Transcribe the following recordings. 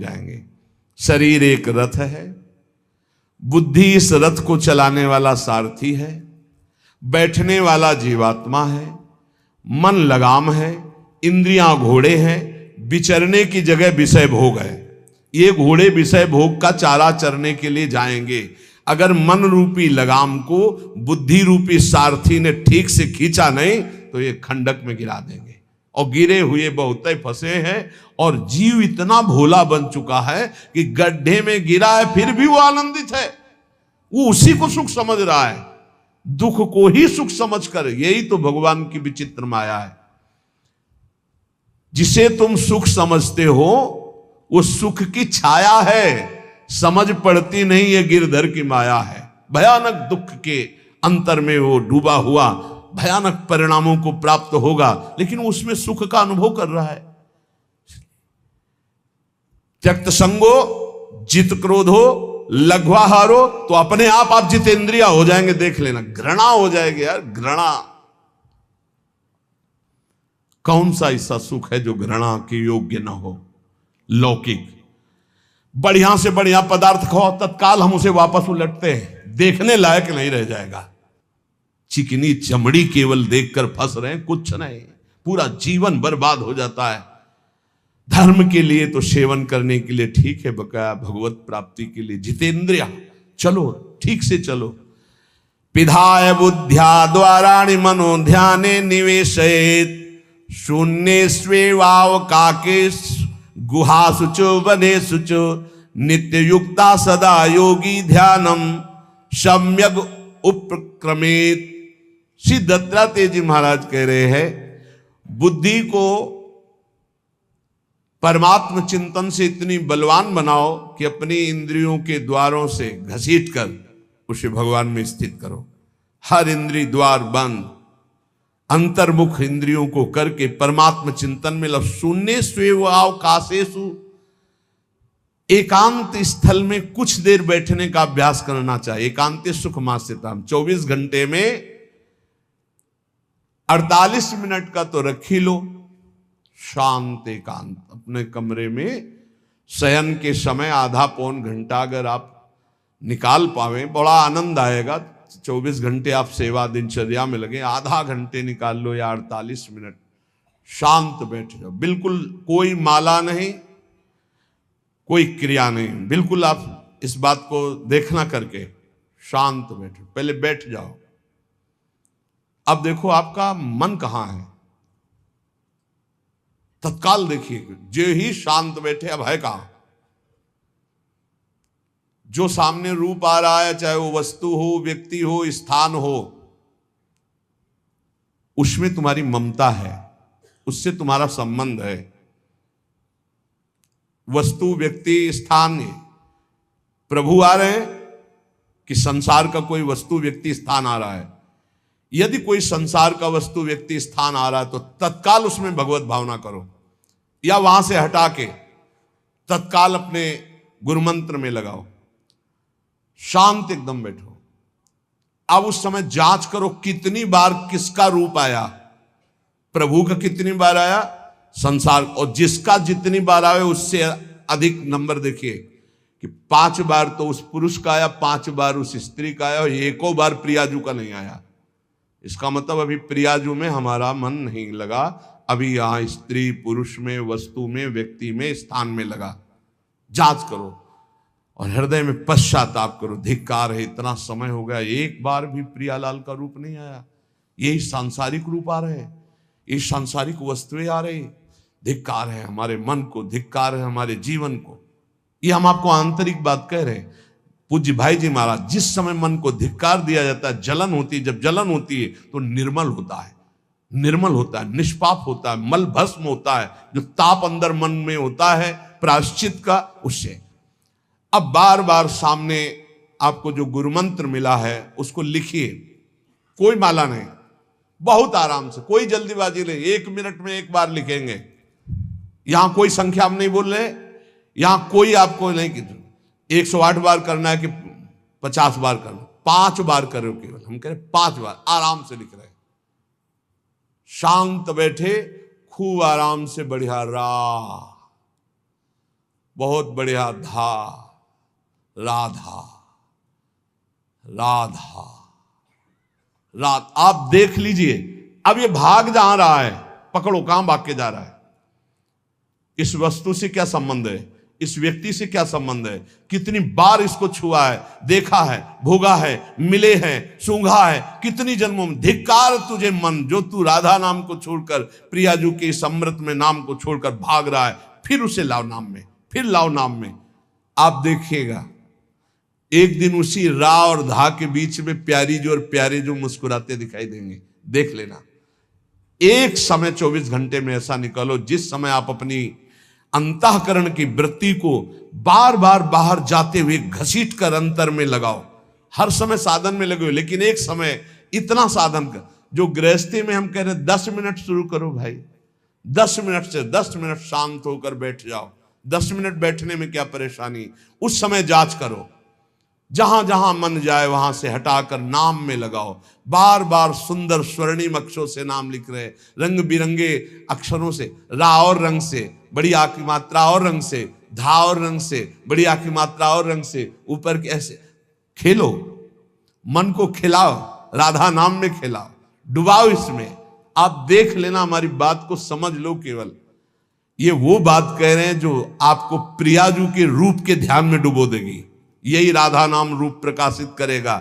जाएंगे। शरीर एक रथ है, बुद्धि इस रथ को चलाने वाला सारथी है, बैठने वाला जीवात्मा है, मन लगाम है, इंद्रियां घोड़े हैं, विचरने की जगह विषय भोग है। ये घोड़े विषय भोग का चारा चरने के लिए जाएंगे। अगर मन रूपी लगाम को बुद्धि रूपी सारथी ने ठीक से खींचा नहीं तो ये खंडक में गिरा देंगे। और गिरे हुए बहुत फंसे हैं, और जीव इतना भोला बन चुका है कि गड्ढे में गिरा है फिर भी वो आनंदित है। वो उसी को सुख समझ रहा है, दुख को ही सुख समझकर। यही तो भगवान की विचित्र माया है। जिसे तुम सुख समझते हो वो सुख की छाया है, समझ पड़ती नहीं ये गिरधर की माया है। भयानक दुख के अंतर में वो डूबा हुआ भयानक परिणामों को प्राप्त होगा, लेकिन उसमें सुख का अनुभव कर रहा है। त्यक्त संगो जित क्रोधो लघ्वाहारो, तो अपने आप जितेंद्रिया हो जाएंगे। देख लेना, घृणा हो जाएगी यार, घृणा। कौन सा ऐसा सुख है जो घृणा के योग्य ना हो? लौकिक बढ़िया से बढ़िया पदार्थ खाओ, तत्काल हम उसे वापस उलटते हैं, देखने लायक नहीं रह जाएगा। चिकनी चमड़ी केवल देखकर फंस रहे हैं, कुछ नहीं, पूरा जीवन बर्बाद हो जाता है। धर्म के लिए तो सेवन करने के लिए ठीक है, बकाया भगवत प्राप्ति के लिए जितेंद्रिया चलो, ठीक से चलो। पिधाय बुद्ध्या द्वाराणि मनो ध्याने निवेशयेत्, शून्ये स्वेवावकाके गुहासुचो वनेसुचो, नित्य युक्ता सदा योगी ध्यानम सम्यग उपक्रमेत। श्री दत्तात्रेय जी महाराज कह रहे हैं, बुद्धि को परमात्म चिंतन से इतनी बलवान बनाओ कि अपनी इंद्रियों के द्वारों से घसीटकर उसे भगवान में स्थित करो। हर इंद्रिय द्वार बंद, अंतर्मुख इंद्रियों को करके परमात्म चिंतन में लग। शून्य स्वेवावकाशेषु, एकांत स्थल में कुछ देर बैठने का अभ्यास करना चाहिए। एकांत सुख मास्यताम, 24 घंटे में 48 मिनट का तो रख ही लो शांत एकांत। अपने कमरे में शयन के समय आधा पौन घंटा अगर आप निकाल पावे, बड़ा आनंद आएगा। 24 घंटे आप सेवा दिनचर्या में लगे, आधा घंटे निकाल लो या 48 मिनट शांत बैठ जाओ। बिल्कुल कोई माला नहीं, कोई क्रिया नहीं, बिल्कुल आप इस बात को देखना करके शांत बैठो। पहले बैठ जाओ। अब देखो आपका मन कहां है, तत्काल देखिए। जो ही शांत बैठे, अब है कहां? जो सामने रूप आ रहा है, चाहे वो वस्तु हो, व्यक्ति हो, स्थान हो, उसमें तुम्हारी ममता है, उससे तुम्हारा संबंध है। वस्तु, व्यक्ति, स्थान, प्रभु आ रहे हैं कि संसार का कोई वस्तु, व्यक्ति, स्थान आ रहा है? यदि कोई संसार का वस्तु, व्यक्ति, स्थान आ रहा है तो तत्काल उसमें भगवत भावना करो, या वहां से हटा के तत्काल अपने गुरु मंत्र में लगाओ। शांत एकदम बैठो। अब उस समय जांच करो कितनी बार किसका रूप आया। प्रभु का कितनी बार आया, संसार, और जिसका जितनी बार आए उससे अधिक नंबर देखिए कि 5 बार तो उस पुरुष का आया, 5 बार उस स्त्री का आया, और एको बार प्रियाजू का नहीं आया। इसका मतलब अभी प्रियाजू में हमारा मन नहीं लगा, अभी यहां स्त्री पुरुष में, वस्तु में, व्यक्ति में, स्थान में लगा। जांच करो और हृदय में पश्चाताप करो। धिक्कार है, इतना समय हो गया, एक बार भी प्रियालाल का रूप नहीं आया। यही सांसारिक रूप आ रहे हैं, ये सांसारिक वस्तुएं आ रही। धिक्कार है हमारे मन को, धिक्कार है हमारे जीवन को। ये हम आपको आंतरिक बात कह रहे हैं। पूज्य भाई जी महाराज, जिस समय मन को धिक्कार दिया जाता है, जलन होती है, जब जलन होती है तो निर्मल होता है, निर्मल होता है, निष्पाप होता है, मल भस्म होता है। जो ताप अंदर मन में होता है प्रायश्चित का, उससे। अब बार बार सामने आपको जो गुरु मंत्र मिला है उसको लिखिए। कोई माला नहीं, बहुत आराम से, कोई जल्दीबाजी नहीं, 1 मिनट में एक बार लिखेंगे। यहां कोई संख्या हम नहीं बोल रहे, यहां कोई आपको नहीं कि 108 बार करना है कि 50 बार करना, 5 बार करो केवल। हम कह रहे 5 बार आराम से लिख रहे हैं। शांत बैठे, खूब आराम से, बढ़िया रा बहुत बढ़िया, धा, राधा, राधा, रात। आप देख लीजिए, अब ये भाग जहां रहा है, पकड़ो कहां भाग के जा रहा है। इस वस्तु से क्या संबंध है, इस व्यक्ति से क्या संबंध है, कितनी बार इसको छुआ है, देखा है, भोगा है, मिले हैं, सूंघा है, कितनी जन्मों में। धिक्कार तुझे मन, जो तू राधा नाम को छोड़कर, प्रियाजू के इस अमृत में नाम को छोड़कर भाग रहा है, फिर उसे लाओ नाम में, फिर लाओ नाम में। आप देखिएगा एक दिन उसी रा और धा के बीच में प्यारी जो और प्यारे जो मुस्कुराते दिखाई देंगे। देख लेना, एक समय 24 घंटे में ऐसा निकालो जिस समय आप अपनी अंतःकरण की वृत्ति को बार बार बाहर जाते हुए घसीट कर अंतर में लगाओ। हर समय साधन में लगे हो, लेकिन एक समय इतना साधन कर, जो गृहस्थी में हम कह रहे हैं 10 मिनट शुरू करो भाई, 10 मिनट से 10 मिनट शांत होकर बैठ जाओ। 10 मिनट बैठने में क्या परेशानी, उस समय जांच करो, जहां जहां मन जाए वहां से हटाकर नाम में लगाओ। बार बार सुंदर स्वर्णिम अक्षरों से नाम लिख रहे, रंग बिरंगे अक्षरों से, रा और रंग से, बड़ी आ की मात्रा और रंग से, धा और रंग से, बड़ी आ की मात्रा और रंग से, ऊपर के ऐसे खेलो, मन को खिलाओ, राधा नाम में खिलाओ, डुबाओ इसमें। आप देख लेना, हमारी बात को समझ लो। केवल ये वो बात कह रहे हैं जो आपको प्रियाजू के रूप के ध्यान में डुबो देगी। यही राधा नाम रूप प्रकाशित करेगा।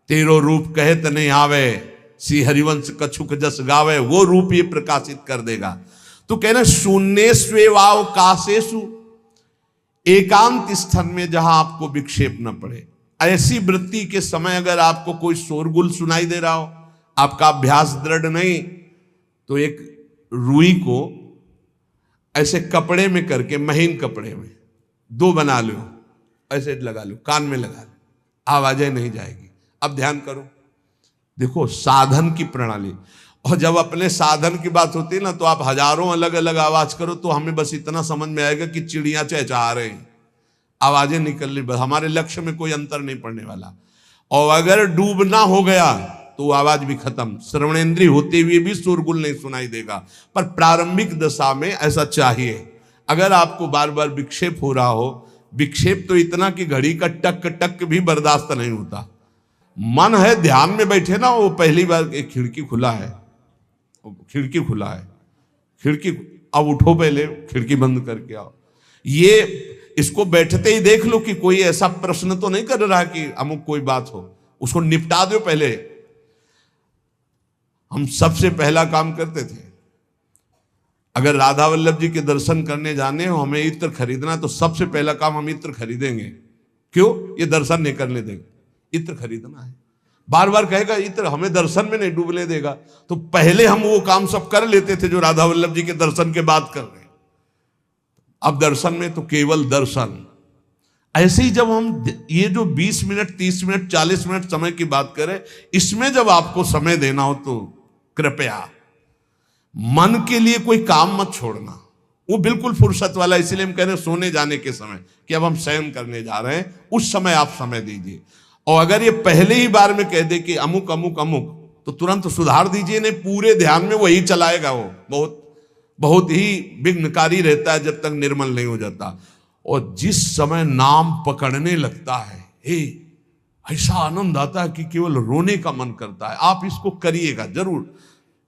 तेरो रूप कहत नहीं आवे, श्री हरिवंश कछुक जस गावे, वो रूप ये प्रकाशित कर देगा। तो कहना शून्य स्वेवाव काशेषु, एकांत स्थान में जहां आपको विक्षेप न पड़े। ऐसी वृत्ति के समय अगर आपको कोई शोरगुल सुनाई दे रहा हो, आपका अभ्यास दृढ़ नहीं, तो एक रुई को ऐसे कपड़े में करके, महीन कपड़े में 2 बना लो, ऐसे लगा लो, कान में लगा लो, आवाजें नहीं जाएगी। अब ध्यान करो, देखो साधन की प्रणाली। और जब अपने साधन की बात होती है ना, तो आप हजारों अलग अलग आवाज करो तो हमें बस इतना समझ में आएगा कि चिड़िया चहचहा रहे हैं, आवाजें निकल रही, बस हमारे लक्ष्य में कोई अंतर नहीं पड़ने वाला। और अगर डूबना हो गया तो आवाज भी खत्म, श्रवणेंद्रिय होते हुए भी शोरगुल नहीं सुनाई देगा। पर प्रारंभिक दशा में ऐसा चाहिए। अगर आपको बार बार विक्षेप हो रहा हो, विक्षेप तो इतना कि घड़ी का टक टक भी बर्दाश्त नहीं होता, मन है ध्यान में बैठे ना, वो पहली बार एक खिड़की खुला है, खिड़की खुला है, खिड़की, अब उठो, पहले खिड़की बंद करके आओ। ये इसको बैठते ही देख लो कि कोई ऐसा प्रश्न तो नहीं कर रहा कि अमुक कोई बात हो, उसको निपटा दो पहले। हम सबसे पहला काम करते थे, अगर राधा वल्लभ जी के दर्शन करने जाने हो, हमें इत्र खरीदना, तो सबसे पहला काम हम इत्र खरीदेंगे। क्यों? ये दर्शन नहीं करने देंगे, इत्र खरीदना है। बार बार कहेगा इत्र हमें दर्शन में नहीं डूबने देगा, तो पहले हम वो काम सब कर लेते थे जो राधा वल्लभ जी के दर्शन के बाद कर रहे हैं। अब दर्शन में तो केवल दर्शन। ऐसे ही जब हम ये जो 20 मिनट, 30 मिनट, 40 मिनट समय की बात करें, इसमें जब आपको समय देना हो तो कृपया मन के लिए कोई काम मत छोड़ना, वो बिल्कुल फुर्सत वाला। इसलिए हम कह रहे हैं सोने जाने के समय कि अब हम शयन करने जा रहे हैं, उस समय आप समय दीजिए। और अगर ये पहले ही बार में कह दे कि अमुक अमुक अमुक, तो तुरंत सुधार दीजिए, नहीं पूरे ध्यान में वही चलाएगा। वो बहुत बहुत ही विघ्नकारी रहता है जब तक निर्मल नहीं हो जाता। और जिस समय नाम पकड़ने लगता है, ऐसा आनंद आता है कि केवल रोने का मन करता है। आप इसको करिएगा जरूर,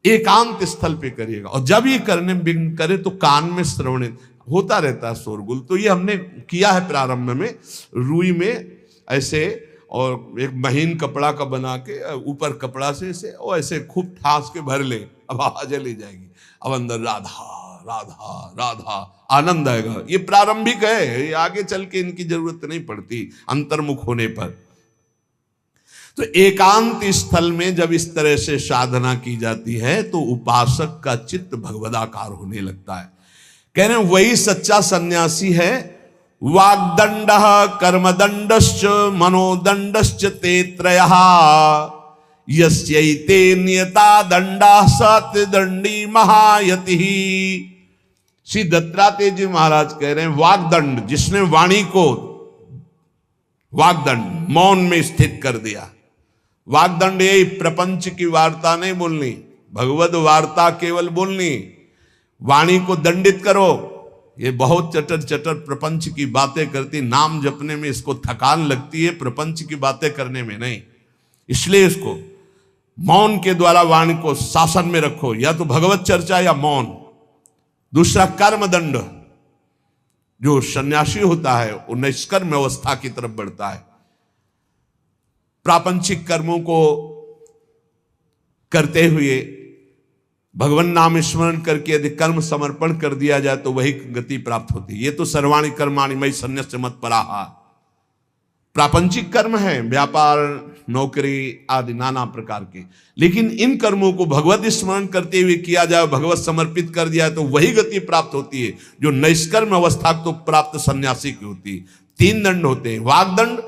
एकांत स्थल पे करिएगा। और जब ये करने विघ्न करे तो कान में श्रवण होता रहता है शोरगुल। तो ये हमने किया है प्रारंभ में, रुई में ऐसे, और एक महीन कपड़ा का बना के ऊपर कपड़ा से ऐसे, और ऐसे खूब ठास के भर ले, अब आवाजें ले जाएगी, अब अंदर राधा राधा राधा, आनंद आएगा। ये प्रारंभिक है, ये आगे चल के इनकी जरूरत नहीं पड़ती अंतर्मुख होने पर। तो एकांत स्थल में जब इस तरह से साधना की जाती है तो उपासक का चित्त भगवदाकार होने लगता है। कह रहे हैं वही सच्चा सन्यासी है। वाग्दंड कर्मदंडश्च मनोदंडश्च ते त्रयः, यस्यैते नियता दंडा सत्यदंडी महायति। श्री दत्तात्रेय जी महाराज कह रहे हैं वाग्दंड, जिसने वाणी को वाग्दंड मौन में स्थित कर दिया। वाग्दंड यही प्रपंच की वार्ता नहीं बोलनी, भगवद वार्ता केवल बोलनी। वाणी को दंडित करो, ये बहुत चटर चटर प्रपंच की बातें करती, नाम जपने में इसको थकान लगती है, प्रपंच की बातें करने में नहीं। इसलिए इसको मौन के द्वारा वाणी को शासन में रखो, या तो भगवत चर्चा या मौन। दूसरा कर्मदंड, जो सन्यासी होता है वो निष्कर्म अवस्था की तरफ बढ़ता है। प्रापंचिक कर्मों को करते हुए भगवान नाम स्मरण करके यदि कर्म समर्पण कर दिया जाए तो वही गति प्राप्त होती है। ये तो सर्वाणि कर्माणि मयि सन्न्यस्य मत्पराः, प्रापंचिक कर्म है, व्यापार, नौकरी आदि नाना प्रकार के। लेकिन इन कर्मों को भगवत स्मरण करते हुए किया जाए, भगवत समर्पित कर दिया तो वही गति प्राप्त होती है जो निष्कर्म अवस्था को प्राप्त सन्यासी की होती है। 3 दंड होते हैं, वागदंड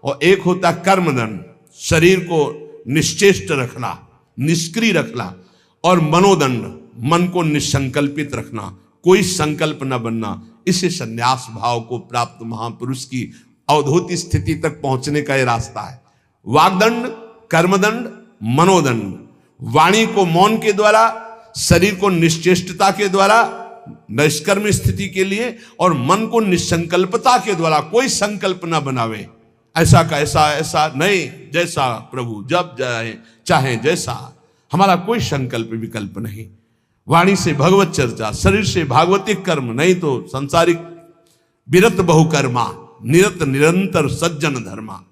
और एक होता है कर्मदंड, शरीर को निश्चेष्ट रखना, निष्क्रिय रखना, और मनोदंड, मन को निसंकल्पित रखना, कोई संकल्प न बनना। इसे संन्यास भाव को प्राप्त महापुरुष की अवधूत स्थिति तक पहुंचने का यह रास्ता है। वागदंड, कर्मदंड, मनोदंड, वाणी को मौन के द्वारा, शरीर को निश्चेष्टता के द्वारा निष्कर्म स्थिति के लिए, और मन को निसंकल्पता के द्वारा, कोई संकल्प न बनावे, ऐसा का ऐसा, ऐसा नहीं, जैसा प्रभु जब चाहे जैसा, हमारा कोई संकल्प विकल्प नहीं। वाणी से भगवत चर्चा, शरीर से भागवतिक कर्म, नहीं तो सांसारिक विरत बहुकर्मा, निरत निरंतर सज्जन धर्मा।